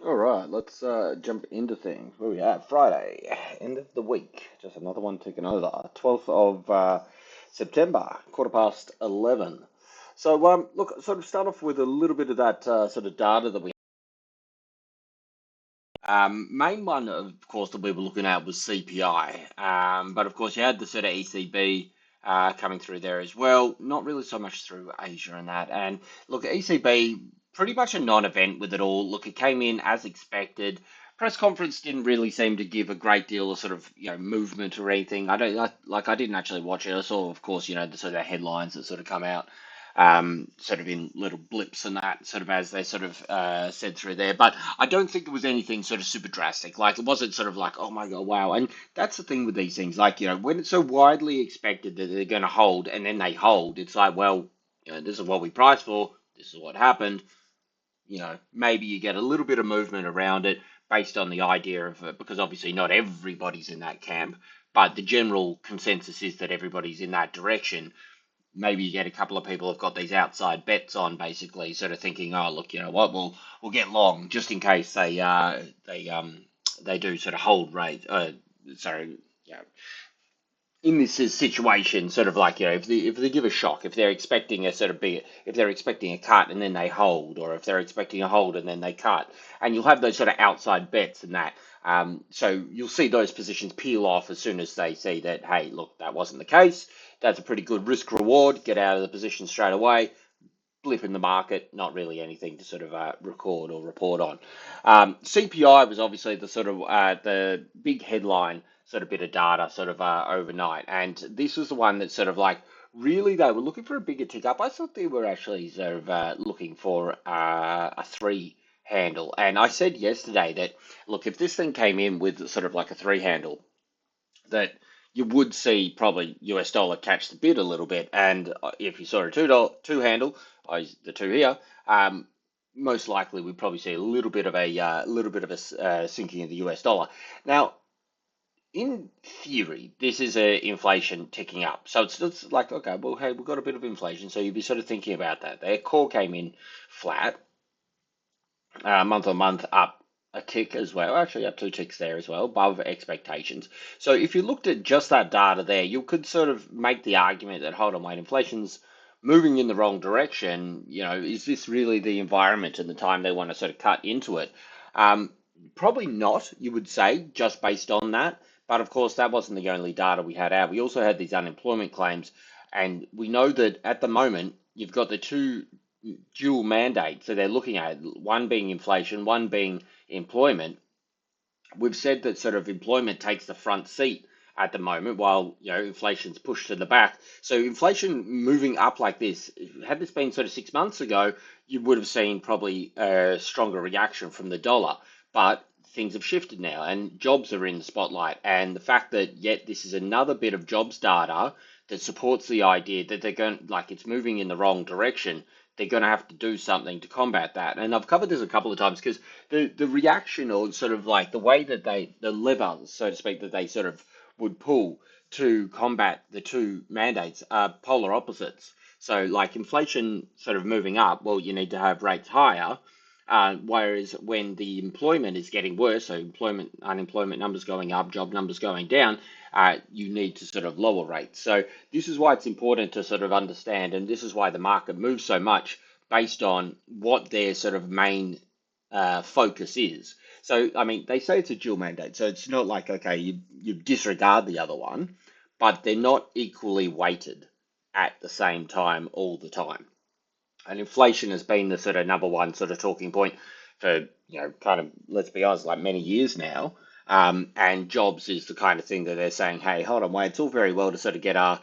All right, let's jump into things. What do we have? Friday, end of the week. Just another one ticking over. 12th of September, quarter past 11. So, look, sort of start off with a little bit of that sort of data that we. Main one, of course, that we were looking at was CPI. But of course, you had the sort of ECB coming through there as well. Not really so much through Asia and that. And look, ECB, pretty much a non-event with it all. Look, it came in as expected. Press conference didn't really seem to give a great deal of sort of movement or anything. I didn't actually watch it. I saw, of course, the sort of headlines that sort of come out sort of in little blips and that, sort of as they sort of said through there. But I don't think it was anything sort of super drastic. Like it wasn't sort of like, oh my God, wow. And that's the thing with these things. Like, when it's so widely expected that they're going to hold and then they hold, it's like, well, this is what we priced for. This is what happened. Maybe you get a little bit of movement around it based on the idea of it, because obviously not everybody's in that camp, but the general consensus is that everybody's in that direction. Maybe you get a couple of people who've got these outside bets on, basically, sort of thinking, oh, look, you know what, we'll get long just in case they do sort of hold rate. Sorry, yeah, in this situation, sort of like, if they give a shock, if they're expecting a sort of big, if they're expecting a cut and then they hold, or if they're expecting a hold and then they cut, and you'll have those sort of outside bets and that. So you'll see those positions peel off as soon as they see that, hey, look, that wasn't the case. That's a pretty good risk reward. Get out of the position straight away. Blip in the market, not really anything to sort of record or report on. CPI was obviously the sort of the big headline sort of bit of data sort of overnight, and this was the one that sort of like really they were looking for a bigger tick up. I thought they were actually sort of looking for a three handle, and I said yesterday that look, if this thing came in with sort of like a three handle, that you would see probably US dollar catch the bid a little bit. And if you saw a two handle, I use the two here, most likely we'd probably see a little bit of a sinking of the US dollar. Now, in theory, this is a inflation ticking up. So it's like, okay, well, hey, we've got a bit of inflation. So you'd be sort of thinking about that. Their core came in flat, month on month up a tick as well, actually up two ticks there as well, above expectations. So if you looked at just that data there, you could sort of make the argument that hold on, wait, inflation's moving in the wrong direction. Is this really the environment and the time they want to sort of cut into it? Um, Probably not, you would say, just based on that. But of course, that wasn't the only data we had out. We also had these unemployment claims, and we know that at the moment you've got the two dual mandate. So they're looking at one being inflation, one being employment. We've said that sort of employment takes the front seat at the moment while inflation's pushed to the back. So inflation moving up like this, had this been sort of 6 months ago, you would have seen probably a stronger reaction from the dollar. But things have shifted now and jobs are in the spotlight. And the fact that yet this is another bit of jobs data that supports the idea that they're going, like, it's moving in the wrong direction, they're going to have to do something to combat that. And I've covered this a couple of times because the reaction, or sort of like the way that the levers, so to speak, that they sort of would pull to combat the two mandates are polar opposites. So like inflation sort of moving up, well, you need to have rates higher. Whereas when the employment is getting worse, so unemployment numbers going up, job numbers going down, you need to sort of lower rates. So this is why it's important to sort of understand, and this is why the market moves so much based on what their sort of main focus is. So, I mean, they say it's a dual mandate, so it's not like, okay, you disregard the other one, but they're not equally weighted at the same time all the time. And inflation has been the sort of number one sort of talking point for, kind of, let's be honest, like many years now. And jobs is the kind of thing that they're saying, hey, hold on, wait, it's all very well to sort of get our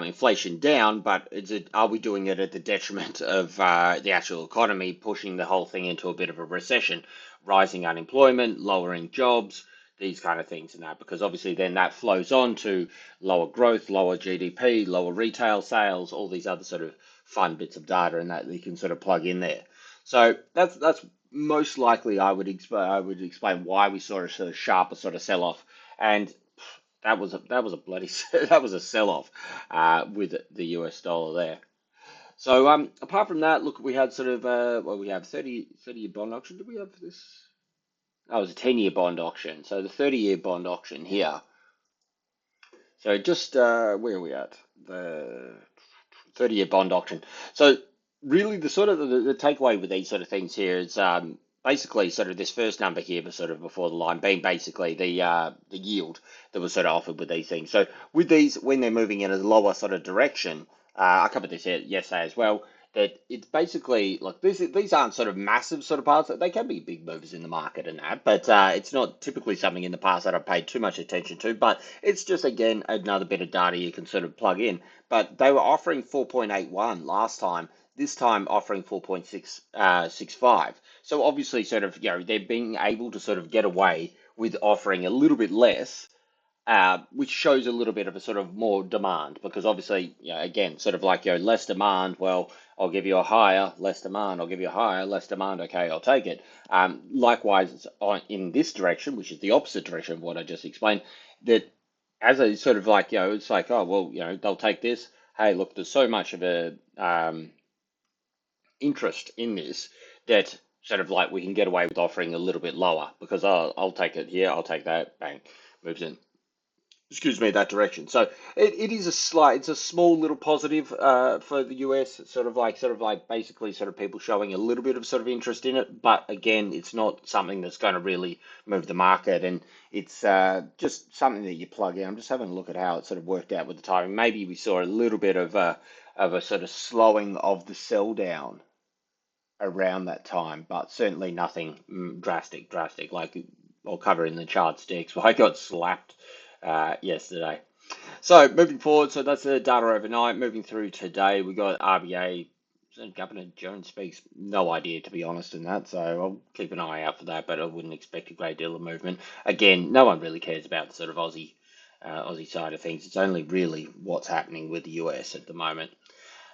inflation down, but are we doing it at the detriment of the actual economy, pushing the whole thing into a bit of a recession, rising unemployment, lowering jobs, these kind of things and that, because obviously then that flows on to lower growth, lower GDP, lower retail sales, all these other sort of fun bits of data and that you can sort of plug in there. So that's most likely I would explain why we saw a sort of sharper sort of sell off, and that was a bloody that was a sell off with the US dollar there. So apart from that, look, we had sort of we have 30 year bond auction. Did we have this? that was a 10-year bond auction. So the 30-year bond auction here. So just where are we at? The 30-year bond auction. So really the sort of the takeaway with these sort of things here is basically sort of this first number here, but sort of before the line being basically the yield that was sort of offered with these things. So with these, when they're moving in a lower sort of direction, I covered this yesterday as well. That it's basically like these aren't sort of massive sort of parts. They can be big movers in the market and that, but it's not typically something in the past that I've paid too much attention to. But it's just again another bit of data you can sort of plug in. But they were offering 4.81 last time. This time offering 4.65. So obviously, sort of, they're being able to sort of get away with offering a little bit less, which shows a little bit of a sort of more demand because obviously, again, sort of like, less demand. Well, I'll give you a higher, less demand. I'll give you a higher, less demand. Okay, I'll take it. Likewise, in this direction, which is the opposite direction of what I just explained, that as a sort of like, it's like, oh, well, they'll take this. Hey, look, there's so much of a interest in this that sort of like we can get away with offering a little bit lower because I'll take it here, I'll take that, bang, moves in, excuse me, that direction. So it is it's a small little positive for the US. It's sort of like basically sort of people showing a little bit of sort of interest in it. But again, it's not something that's going to really move the market, and it's just something that you plug in. I'm just having a look at how it sort of worked out with the timing. Maybe we saw a little bit of a sort of slowing of the sell down around that time, but certainly nothing drastic. Like I'll cover in the chart sticks. Well, I got slapped yesterday. So moving forward, so that's the data overnight. Moving through today, we got RBA. Governor Jones speaks. No idea, to be honest, in that. So I'll keep an eye out for that, but I wouldn't expect a great deal of movement. Again, no one really cares about the sort of Aussie side of things. It's only really what's happening with the US at the moment,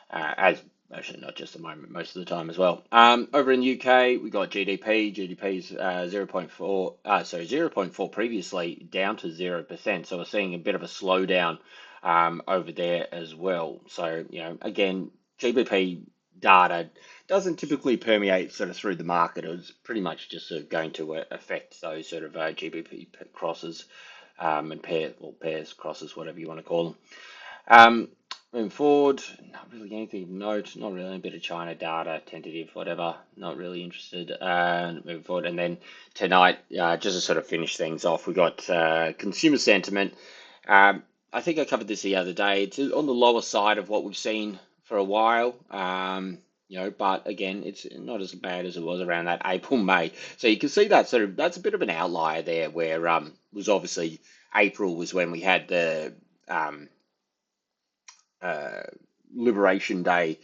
as actually not just the moment, most of the time as well. Over in the UK, we got GDP. GDP's 0.4, sorry, 0.4 previously down to 0%. So we're seeing a bit of a slowdown over there as well. So, again, GDP data doesn't typically permeate sort of through the market. It's pretty much just sort of going to affect those sort of GBP crosses and pairs, crosses, whatever you want to call them. Moving forward, not really anything of note, not really a bit of China data, tentative, whatever, not really interested. Moving forward, and then tonight, just to sort of finish things off, we got consumer sentiment. I think I covered this the other day. It's on the lower side of what we've seen for a while. But again, it's not as bad as it was around that April, May. So you can see that that's a bit of an outlier there, where was obviously April was when we had the uh, Liberation Day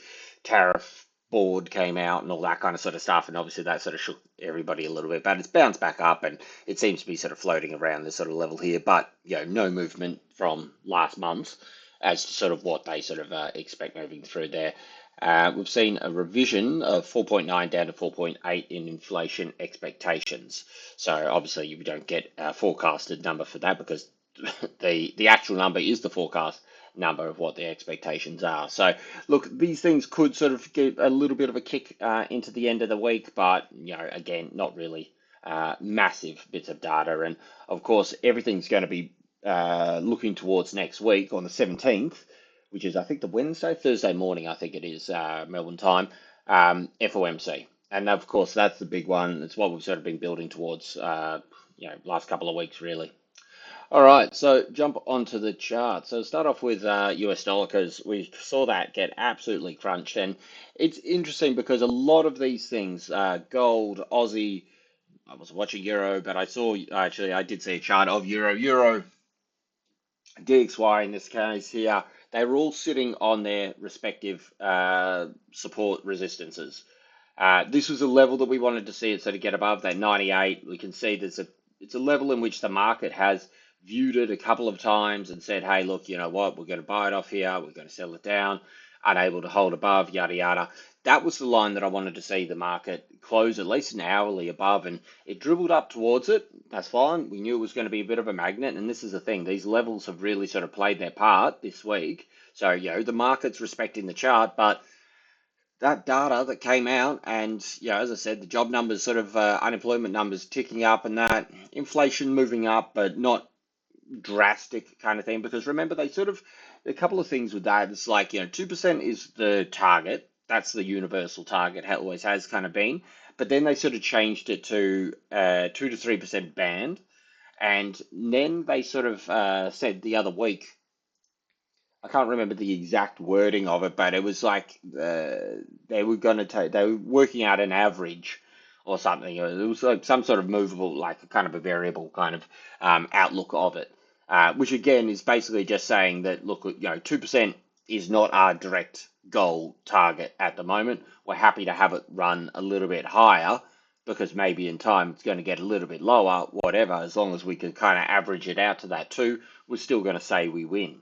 tariff board came out and all that kind of sort of stuff, and obviously that sort of shook everybody a little bit, but it's bounced back up and it seems to be sort of floating around this sort of level here, but no movement from last month as to sort of what they sort of expect moving through there. We've seen a revision of 4.9 down to 4.8 in inflation expectations. So obviously you don't get a forecasted number for that because the actual number is the forecast number of what the expectations are. So look, these things could sort of give a little bit of a kick into the end of the week, but again, not really massive bits of data. And of course, everything's going to be looking towards next week on the 17th, which is I think the Thursday morning, I think it is Melbourne time, FOMC. And of course, that's the big one. It's what we've sort of been building towards, last couple of weeks, really. All right, so jump onto the chart. So start off with US dollar because we saw that get absolutely crunched, and it's interesting because a lot of these things, gold, Aussie. I was watching euro, but I did see a chart of euro, DXY in this case here. They were all sitting on their respective support resistances. This was a level that we wanted to see it sort of get above that 98. We can see it's a level in which the market has viewed it a couple of times and said, hey, look, you know what, we're going to buy it off here, we're going to sell it down, unable to hold above, yada yada. That was the line that I wanted to see the market close at least an hourly above, and it dribbled up towards it. That's fine. We knew it was going to be a bit of a magnet, and this is the thing. These levels have really sort of played their part this week. So, the market's respecting the chart, but that data that came out, and as I said, the job numbers, sort of unemployment numbers ticking up, and that inflation moving up, but not drastic kind of thing. Because remember, they sort of a couple of things with that. It's like 2% is the target. That's the universal target. It always has kind of been. But then they sort of changed it to 2 to 3% band, and then they sort of said the other week, I can't remember the exact wording of it, but it was like they were going to take, they were working out an average or something. It was like some sort of movable, like kind of a variable kind of outlook of it, which again is basically just saying that, look, 2% is not our direct goal target at the moment. We're happy to have it run a little bit higher because maybe in time it's going to get a little bit lower, whatever. As long as we can kind of average it out to that two, we're still going to say we win.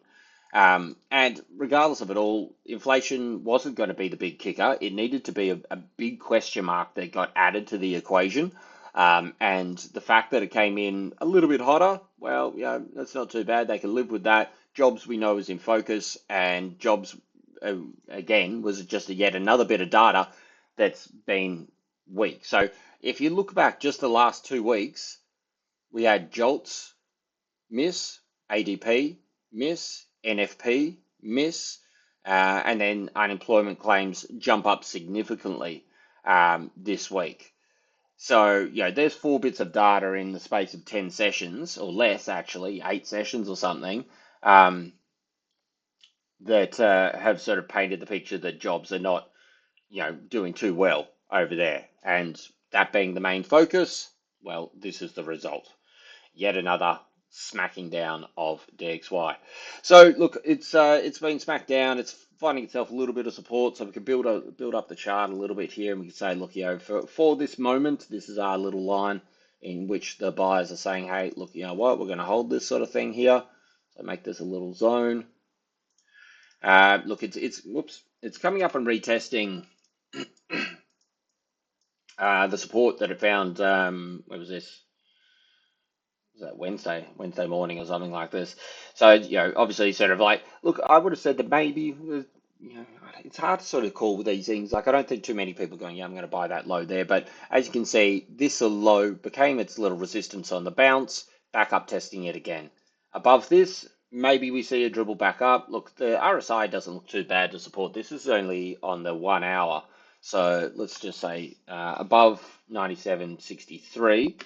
And regardless of it all, inflation wasn't going to be the big kicker. It needed to be a big question mark that got added to the equation. And the fact that it came in a little bit hotter, well, that's not too bad. They can live with that. Jobs we know is in focus, and jobs, again, was just yet another bit of data that's been weak. So if you look back just the last 2 weeks, we had JOLTS miss, ADP miss, NFP miss, and then unemployment claims jump up significantly this week. So, there's 4 bits of data in the space of 10 sessions, or less actually, 8 sessions or something, that have sort of painted the picture that jobs are not, doing too well over there. And that being the main focus, well, this is the result. Yet another smacking down of DXY. So look, it's been smacked down. It's finding itself a little bit of support, so we can build up the chart a little bit here, and we can say, look, for this moment, this is our little line in which the buyers are saying, hey, look, you know what, we're going to hold this sort of thing here. So make this a little zone. Look, it's coming up and retesting the support that it found. Where was this? Was that Wednesday morning or something like this? So, obviously sort of like, look, I would have said that maybe, it's hard to sort of call with these things. Like, I don't think too many people going, yeah, I'm going to buy that low there. But as you can see, this low became its little resistance on the bounce, back up testing it again. Above this, maybe we see a dribble back up. Look, the RSI doesn't look too bad to support this. This is only on the 1 hour. So let's just say above 97.63.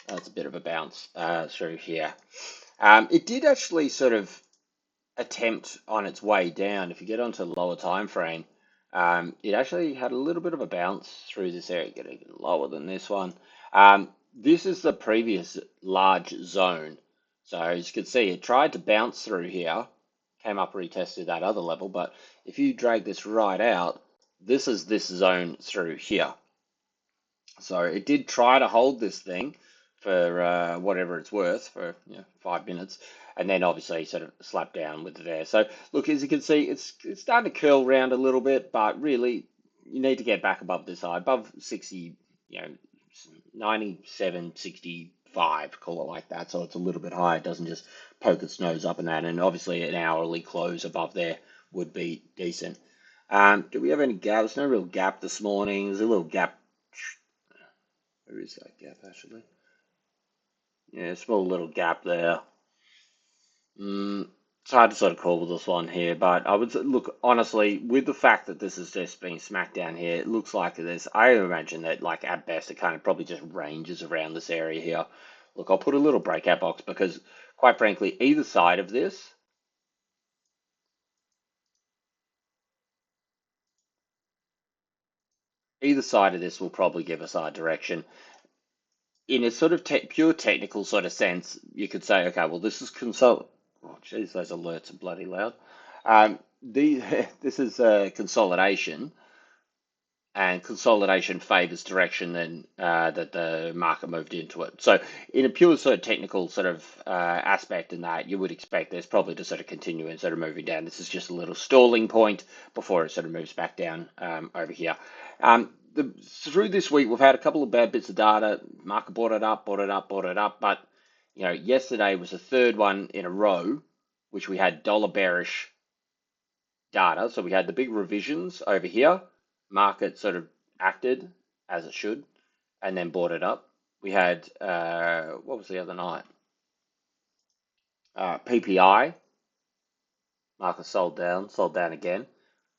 That's a bit of a bounce through here. It did actually sort of attempt on its way down. If you get onto the lower time frame, it actually had a little bit of a bounce through this area, get even lower than this one. This is the previous large zone. So as you can see, it tried to bounce through here, came up, retested that other level, but if you drag this right out, this is this zone through here. So it did try to hold this thing for whatever it's worth for 5 minutes, and then obviously sort of slapped down with it there. So look, as you can see, it's starting to curl around a little bit, but really you need to get back above this high, above 60, 97.65, call it like that. So it's a little bit higher. It doesn't just poke its nose up in that, and obviously an hourly close above there would be decent. Do we have any gap? There's no real gap this morning. There's a little gap. Where is that gap actually? Yeah, small little gap there. It's hard to sort of call with this one here, but I would look honestly with the fact that this has just been smacked down here. It looks like this. I imagine that like at best it kind of probably just ranges around this area here. Look, I'll put a little breakout box because quite frankly, either side of this, will probably give us our direction. In a sort of pure technical sort of sense, you could say, okay, well, this is consol. Oh, geez, those alerts are bloody loud. This is consolidation, and consolidation favors direction than that the market moved into it. So, in a pure sort of technical sort of aspect, in that you would expect this probably to sort of continue and sort of moving down. This is just a little stalling point before it sort of moves back down over here. Through this week, we've had a couple of bad bits of data. Market bought it up, but yesterday was the third one in a row, which we had dollar bearish data. So we had the big revisions over here. market sort of acted as it should and then bought it up. We had, what was the other night? PPI, market sold down again,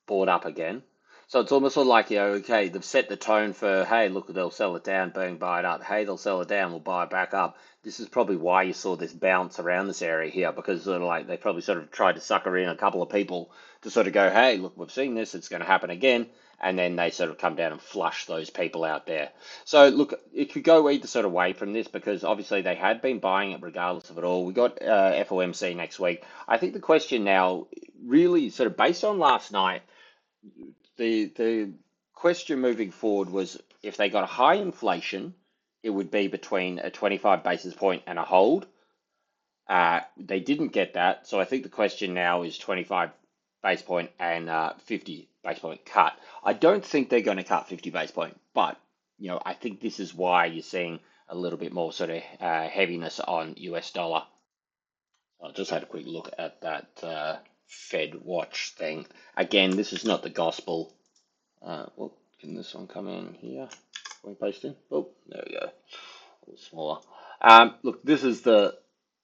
bought up again. So it's almost sort of like, okay, they've set the tone for, hey, look, they'll sell it down, boom, buy it up. Hey, they'll sell it down, we'll buy it back up. This is probably why you saw this bounce around this area here, because sort of like they probably sort of tried to sucker in a couple of people to sort of go, hey, look, we've seen this, it's going to happen again. And then they sort of come down and flush those people out there. So look, it could go either sort of way from this because obviously they had been buying it regardless of it all. We got FOMC next week. I think the question now, really sort of based on last night, the question moving forward was if they got a high inflation, it would be between a 25 basis point and a hold. They didn't get that, so I think the question now is 25 base point and 50 base point cut. I don't think they're going to cut 50 base point, but I think this is why you're seeing a little bit more sort of heaviness on US dollar. I just had a quick look at that Fed watch thing. Again, this is not the gospel. Well, can this one come in here? Can we paste in? Oh, there we go. A little smaller. Look, this is the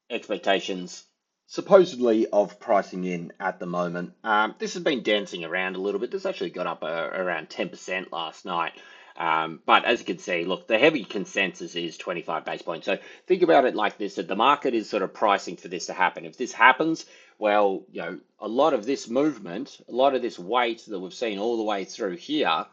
expectations supposedly of pricing in at the moment. This has been dancing around a little bit. This actually got up around 10% last night. But as you can see, look, the heavy consensus is 25 base points. So think about it like this, that the market is sort of pricing for this to happen. If this happens, well, a lot of this movement, a lot of this weight that we've seen all the way through here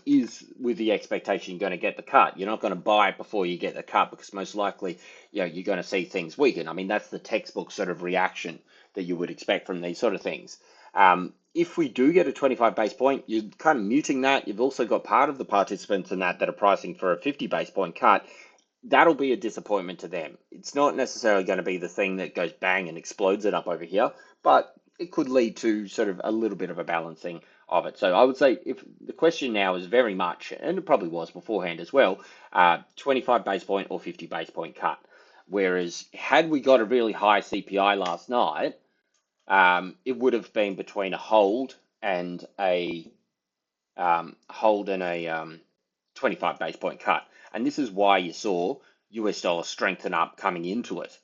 is with the expectation you're going to get the cut. You're not going to buy it before you get the cut because most likely, you're going to see things weaken. I mean, that's the textbook sort of reaction that you would expect from these sort of things. If we do get a 25 base point, you're kind of muting that. You've also got part of the participants in that are pricing for a 50 base point cut. That'll be a disappointment to them. It's not necessarily going to be the thing that goes bang and explodes it up over here, but it could lead to sort of a little bit of a balancing of it. So I would say if the question now is very much, and it probably was beforehand as well, 25 base point or 50 base point cut. Whereas had we got a really high CPI last night, it would have been between a hold and a 25 base point cut. And this is why you saw US dollar strengthen up coming into it,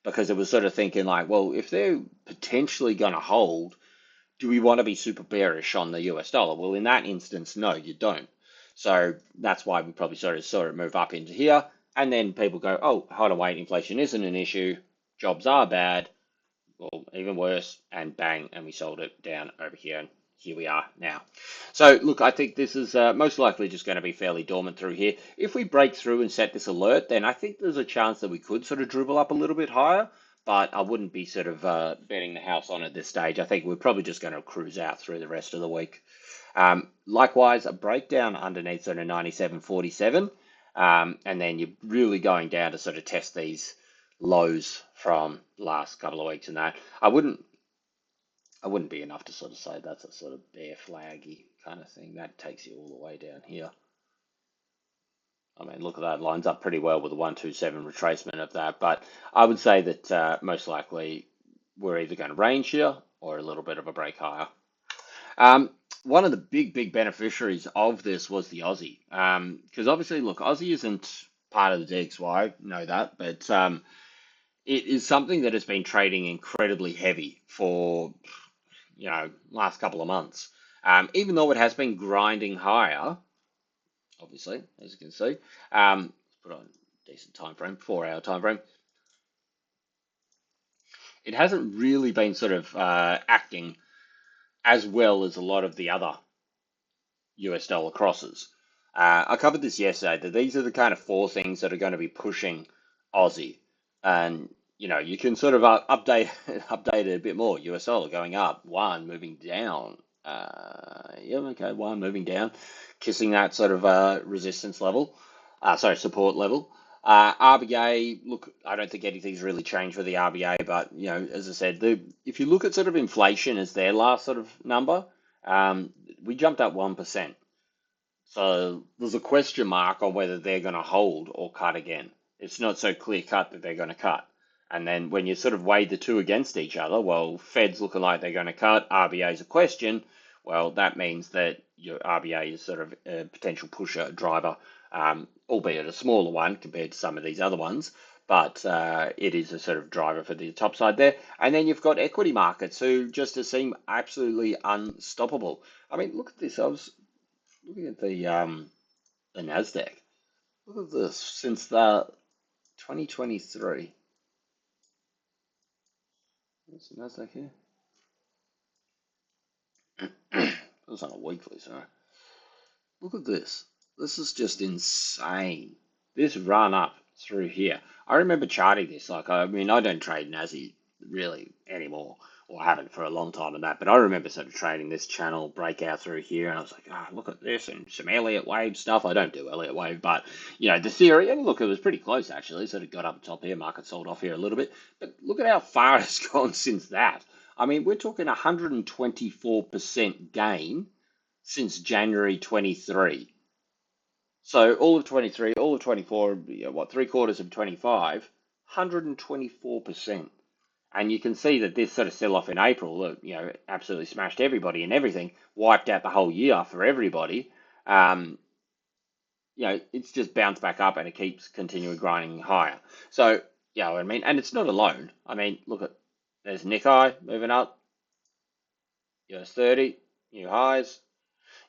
because it was sort of thinking like, well, if they're potentially going to hold, do we want to be super bearish on the US dollar? Well, in that instance, no, you don't. So that's why we probably sort of saw it move up into here. And then people go, oh, hold on, wait, inflation isn't an issue. Jobs are bad, or even worse, and bang, and we sold it down over here, and here we are now. So look, I think this is most likely just going to be fairly dormant through here. If we break through and set this alert, then I think there's a chance that we could sort of dribble up a little bit higher, but I wouldn't be sort of betting the house on at this stage. I think we're probably just going to cruise out through the rest of the week. Likewise, a breakdown underneath sort of 97.47, and then you're really going down to sort of test these lows from the last couple of weeks and that. I wouldn't be enough to sort of say that's a sort of bear flaggy kind of thing. That takes you all the way down here. I mean, look at that, lines up pretty well with the 127 retracement of that. But I would say that most likely we're either going to range here or a little bit of a break higher. One of the big beneficiaries of this was the Aussie. Because obviously, look, Aussie isn't part of the DXY, know that, but it is something that has been trading incredibly heavy for, last couple of months. Even though it has been grinding higher, obviously, as you can see, let's put on a decent time frame, 4-hour time frame. It hasn't really been sort of acting as well as a lot of the other US dollar crosses. I covered this yesterday, that these are the kind of four things that are going to be pushing Aussie. And, you can sort of update it a bit more. US dollar going up, one moving down. One moving down, kissing that sort of resistance level, support level. RBA, look, I don't think anything's really changed for the RBA, but, as I said, if you look at sort of inflation as their last sort of number, we jumped up 1%. So there's a question mark on whether they're going to hold or cut again. It's not so clear cut that they're going to cut. And then when you sort of weigh the two against each other, well, Fed's looking like they're going to cut, RBA's a question. Well, that means that, your RBA is sort of a potential pusher driver, albeit a smaller one compared to some of these other ones. But it is a sort of driver for the top side there. And then you've got equity markets who just seem absolutely unstoppable. I mean, look at this. I was looking at the Nasdaq. Look at this. Since the 2023. What's the Nasdaq here? It was on a weekly, sorry. Look at this. This is just insane. This run up through here. I remember charting this. Like, I mean, I don't trade Nazi really anymore, or I haven't for a long time and that, but I remember sort of trading this channel breakout through here, and I was like, ah, oh, look at this, and some Elliott wave stuff. I don't do Elliott wave, but, you know, the theory, and look, it was pretty close actually. Sort of got up top here, market sold off here a little bit, but look at how far it's gone since that. I mean, we're talking 124% gain since January 23. So all of 23, all of 24, you know, what, three quarters of 25, 124%. And you can see that this sort of sell off in April, you know, absolutely smashed everybody and everything, wiped out the whole year for everybody. Um, you know, it's just bounced back up and it keeps continuing grinding higher. So, you know what I mean? And it's not alone. I mean, look at, there's Nikkei moving up, US 30, new highs.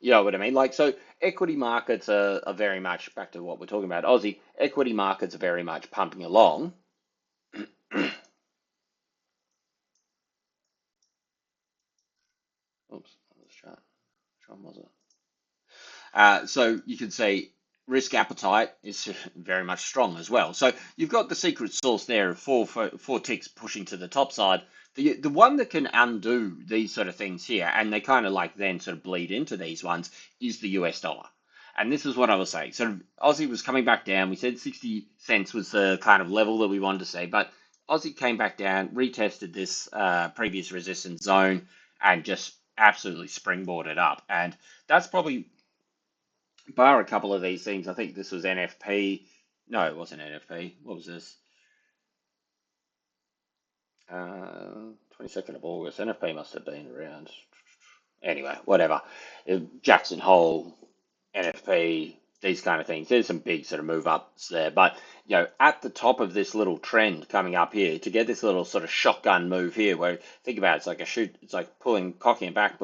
You know what I mean? Like, so equity markets are very much, back to what we're talking about, Aussie, equity markets are very much pumping along. Oops, let's try. Which one was it? So you could say risk appetite is very much strong as well. So you've got the secret sauce there of four ticks pushing to the top side. The one that can undo these sort of things here, and they kind of like then sort of bleed into these ones, is the US dollar. And this is what I was saying. Sort of Aussie was coming back down. We said 60 cents was the kind of level that we wanted to see, but Aussie came back down, retested this previous resistance zone, and just absolutely springboarded up. And that's probably, bar a couple of these things, I think this was NFP. No, it wasn't NFP. What was this? 22nd of August. NFP must have been around. Anyway, whatever. Jackson Hole, NFP, these kind of things. There's some big sort of move ups there. But, you know, at the top of this little trend coming up here, to get this little sort of shotgun move here, where, think about it, it's like a shoot, it's like cocking it back,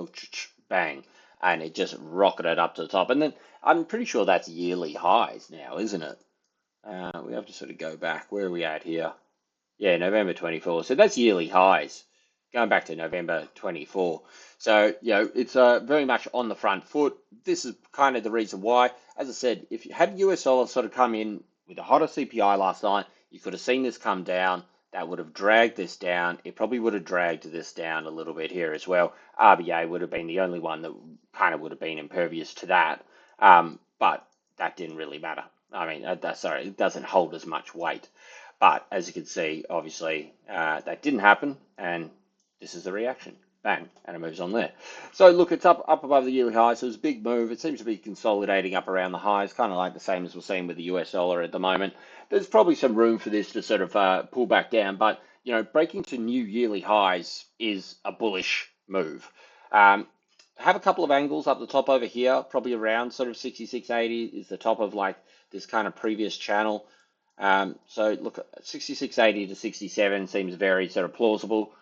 bang, and it just rocketed up to the top. And then I'm pretty sure that's yearly highs now, isn't it? We have to sort of go back. Where are we at here? Yeah, November 24. So that's yearly highs, going back to November 24. So, you know, it's very much on the front foot. This is kind of the reason why. As I said, if you had US dollar sort of come in with a hotter CPI last night, you could have seen this come down. That would have dragged this down. It probably would have dragged this down a little bit here as well. RBA would have been the only one that kind of would have been impervious to that. But that didn't really matter. I mean, sorry, it doesn't hold as much weight. But as you can see, obviously, that didn't happen, and this is the reaction. Bang, and it moves on there. So look, it's up above the yearly highs. So it's a big move. It seems to be consolidating up around the highs, kind of like the same as we're seeing with the US dollar at the moment. There's probably some room for this to sort of pull back down, but you know, breaking to new yearly highs is a bullish move. Have a couple of angles up the top over here, probably around sort of 66.80 is the top of like this kind of previous channel. So look, 66.80 to 67 seems very sort of plausible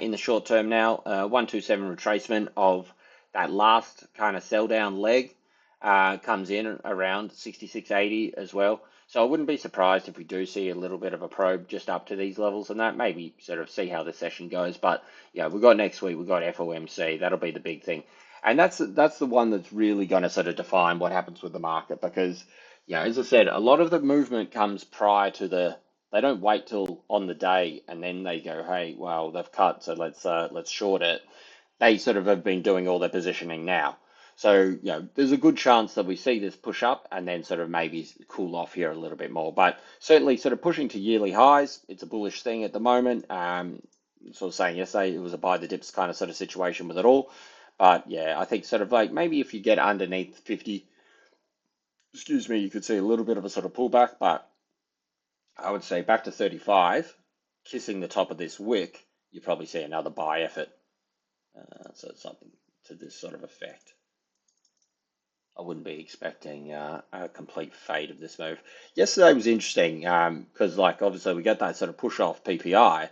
in the short term now. 127 retracement of that last kind of sell down leg comes in around 66.80 as well. So I wouldn't be surprised if we do see a little bit of a probe just up to these levels, and that maybe sort of see how the session goes. But yeah, we've got next week, we've got FOMC. That'll be the big thing. And that's the one that's really going to sort of define what happens with the market, because yeah, as I said, a lot of the movement comes prior to they don't wait till on the day and then they go, hey, well, they've cut, so let's short it. They sort of have been doing all their positioning now. So, you know, there's a good chance that we see this push up and then sort of maybe cool off here a little bit more. But certainly sort of pushing to yearly highs, it's a bullish thing at the moment. Sort of saying yesterday, it was a buy the dips kind of sort of situation with it all. But yeah, I think sort of like maybe if you get underneath 50, excuse me, you could see a little bit of a sort of pullback, but I would say back to 35, kissing the top of this wick, you probably see another buy effort. So it's something to this sort of effect. I wouldn't be expecting a complete fade of this move. Yesterday was interesting because, like, obviously we got that sort of push off PPI,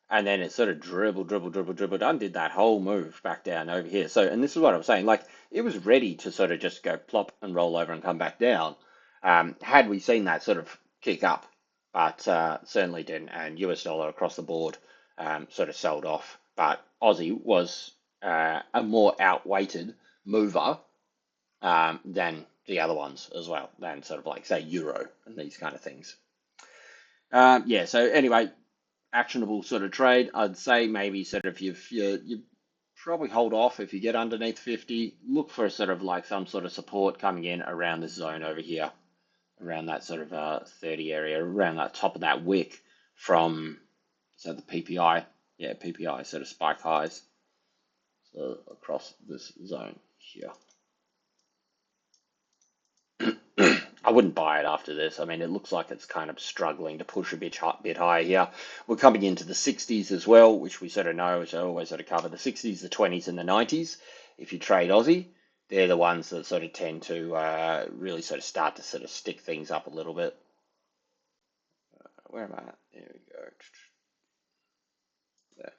and then it sort of dribbled, undid that whole move back down over here. So, and this is what I'm saying, like, it was ready to sort of just go plop and roll over and come back down, had we seen that sort of kick up, but certainly didn't. And US dollar across the board sort of sold off, but Aussie was a more outweighted mover than the other ones as well, than sort of like, say, Euro and these kind of things. Yeah, so anyway, actionable sort of trade. I'd say maybe sort of you probably hold off if you get underneath 50. Look for sort of like some sort of support coming in around this zone over here, around that sort of 30 area, around that top of that wick from, so the PPI, yeah, PPI sort of spike highs. So across this zone here. I wouldn't buy it after this. I mean, it looks like it's kind of struggling to push a bit higher here. We're coming into the 60s as well, which we sort of know, which I always sort of cover the 60s, the 20s, and the 90s. If you trade Aussie, they're the ones that sort of tend to really sort of start to sort of stick things up a little bit. Where am I at? There we go. There.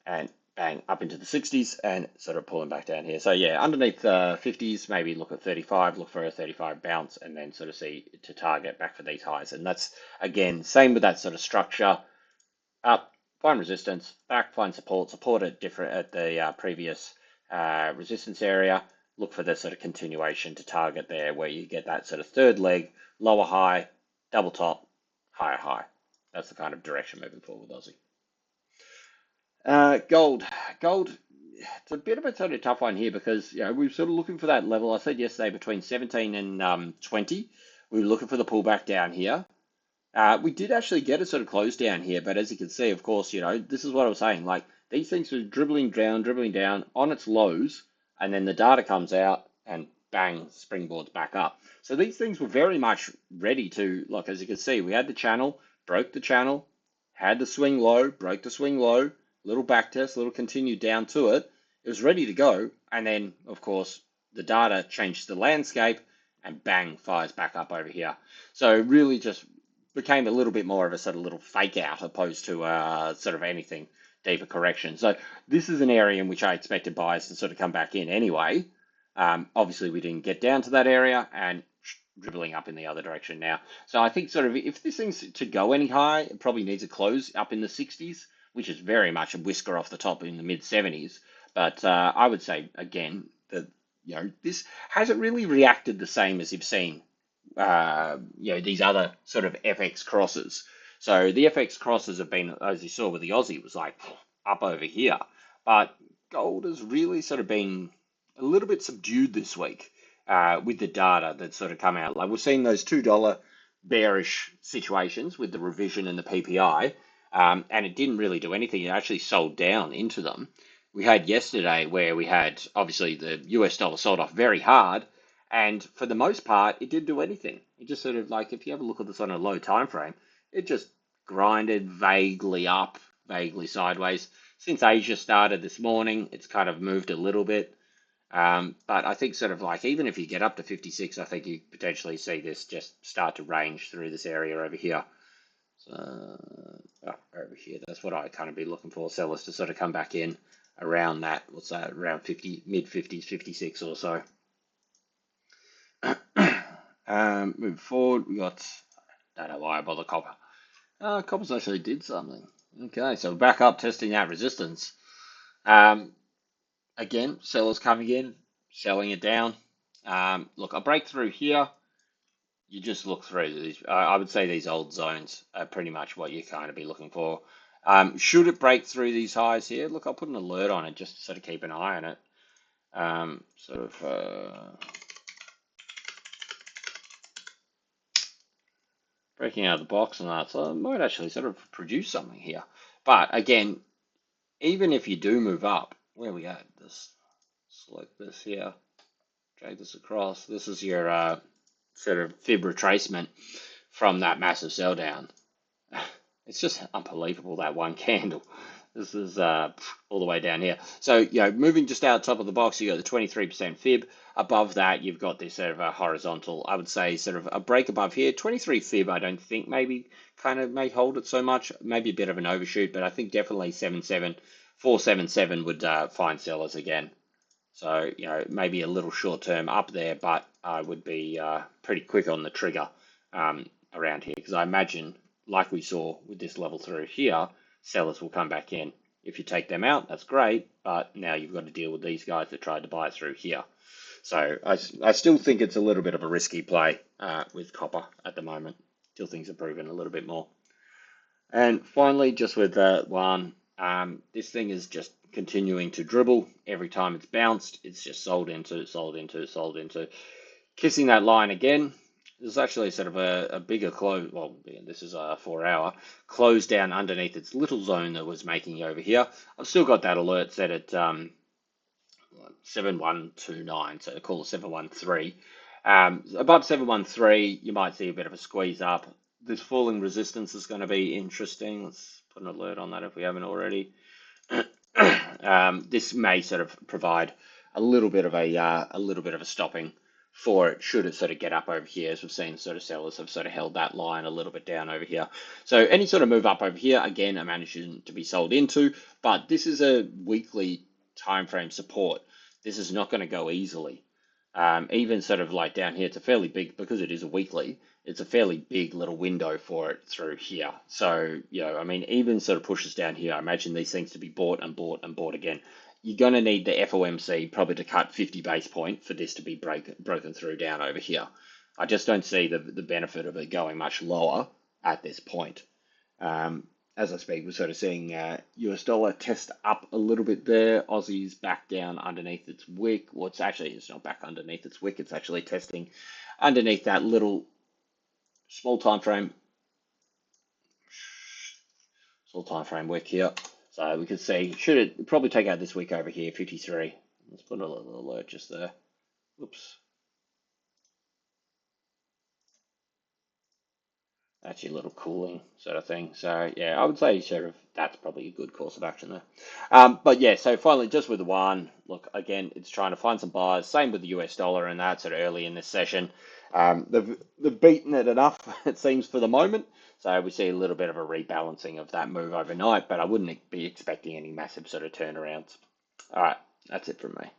And bang, up into the 60s and sort of pulling back down here. So yeah, underneath 50s, maybe look at 35, look for a 35 bounce, and then sort of see to target back for these highs. And that's, again, same with that sort of structure. Up, find resistance, back, find support at the previous resistance area. Look for the sort of continuation to target there, where you get that sort of third leg, lower high, double top, higher high. That's the kind of direction moving forward with Aussie. Gold, it's a bit of a sort of tough one here because we're sort of looking for that level. I said yesterday between 17 and 20, we were looking for the pullback down here. We did actually get a sort of close down here, but as you can see, of course, this is what I was saying. Like these things are dribbling down on its lows, and then the data comes out and bang, springboards back up. So these things were very much ready to, like, as you can see, we had the channel, broke the channel, had the swing low, broke the swing low, little back test, little continue down to it. It was ready to go. And then, of course, the data changed the landscape and bang, fires back up over here. So really just became a little bit more of a sort of little fake out opposed to sort of anything deeper correction. So this is an area in which I expected buyers to sort of come back in anyway. Obviously, we didn't get down to that area and dribbling up in the other direction now. So I think sort of if this thing's to go any high, it probably needs a close up in the 60s, which is very much a whisker off the top in the mid 70s. But I would say again that this hasn't really reacted the same as you've seen these other sort of FX crosses. So the FX crosses have been, as you saw with the Aussie, was like up over here, but gold has really sort of been a little bit subdued this week with the data that's sort of come out. Like we've seen those $2 bearish situations with the revision and the PPI. And it didn't really do anything. It actually sold down into them. We had yesterday where we had, obviously, the US dollar sold off very hard. And for the most part, it didn't do anything. It just sort of like, if you have a look at this on a low time frame, it just grinded vaguely up, vaguely sideways. Since Asia started this morning, it's kind of moved a little bit. But I think sort of like, even if you get up to 56, I think you potentially see this just start to range through this area over here. So over here, that's what I kind of be looking for, sellers to sort of come back in around that, let's say around 50, mid 50s, 56 or so. Moving forward, we got, don't know why I bother copper. Copper's actually did something. Okay, so back up, testing that resistance. Again, sellers coming in, selling it down. Look, a breakthrough here. You just look through these. I would say these old zones are pretty much what you kind of be looking for. Should it break through these highs here? Look, I'll put an alert on it just to sort of keep an eye on it. Breaking out of the box and that, so it might actually sort of produce something here. But again, even if you do move up, where we at? This select this here, drag this across. This is your sort of fib retracement from that massive sell down. It's just unbelievable, that one candle. This is all the way down here. So, moving just out top of the box, you got the 23% fib. Above that, you've got this sort of a horizontal, I would say, sort of a break above here. 23 fib, I don't think maybe kind of may hold it so much. Maybe a bit of an overshoot, but I think definitely 477 would find sellers again. So, maybe a little short term up there, but I would be pretty quick on the trigger around here because I imagine, like we saw with this level through here, sellers will come back in. If you take them out, that's great, but now you've got to deal with these guys that tried to buy it through here. So I still think it's a little bit of a risky play with copper at the moment, till things are proven a little bit more. And finally, just with one, this thing is just continuing to dribble. Every time it's bounced, it's just sold into, sold into, sold into. Kissing that line again. There's actually sort of a bigger close. Well, this is a 4 hour close down underneath its little zone that was making over here. I've still got that alert set at 7129, so call it 713. Above 713, you might see a bit of a squeeze up. This falling resistance is going to be interesting. Let's put an alert on that if we haven't already. This may sort of provide a little bit of a stopping for it should it sort of get up over here, as we've seen sort of sellers have sort of held that line a little bit down over here. So any sort of move up over here, again, I'm managing to be sold into, but this is a weekly time frame support. This is not going to go easily. Even sort of like down here, it's a fairly big, because it is a weekly, it's a fairly big little window for it through here. So, I mean, even sort of pushes down here, I imagine these things to be bought and bought and bought again. You're going to need the FOMC probably to cut 50 base point for this to be broken through down over here. I just don't see the benefit of it going much lower at this point. As I speak, we're sort of seeing US dollar test up a little bit there. Aussie's back down underneath its wick. Well, it's not back underneath its wick. It's actually testing underneath that little small time frame wick here. So we could see, should it probably take out this wick over here, 53. Let's put a little alert just there. Oops. Actually a little cooling sort of thing. So yeah, I would say sort of that's probably a good course of action there. But yeah, so finally just with the one, look, again, it's trying to find some buyers. Same with the US dollar and that sort of early in this session. They've beaten it enough, it seems, for the moment. So we see a little bit of a rebalancing of that move overnight, but I wouldn't be expecting any massive sort of turnarounds. All right, that's it from me.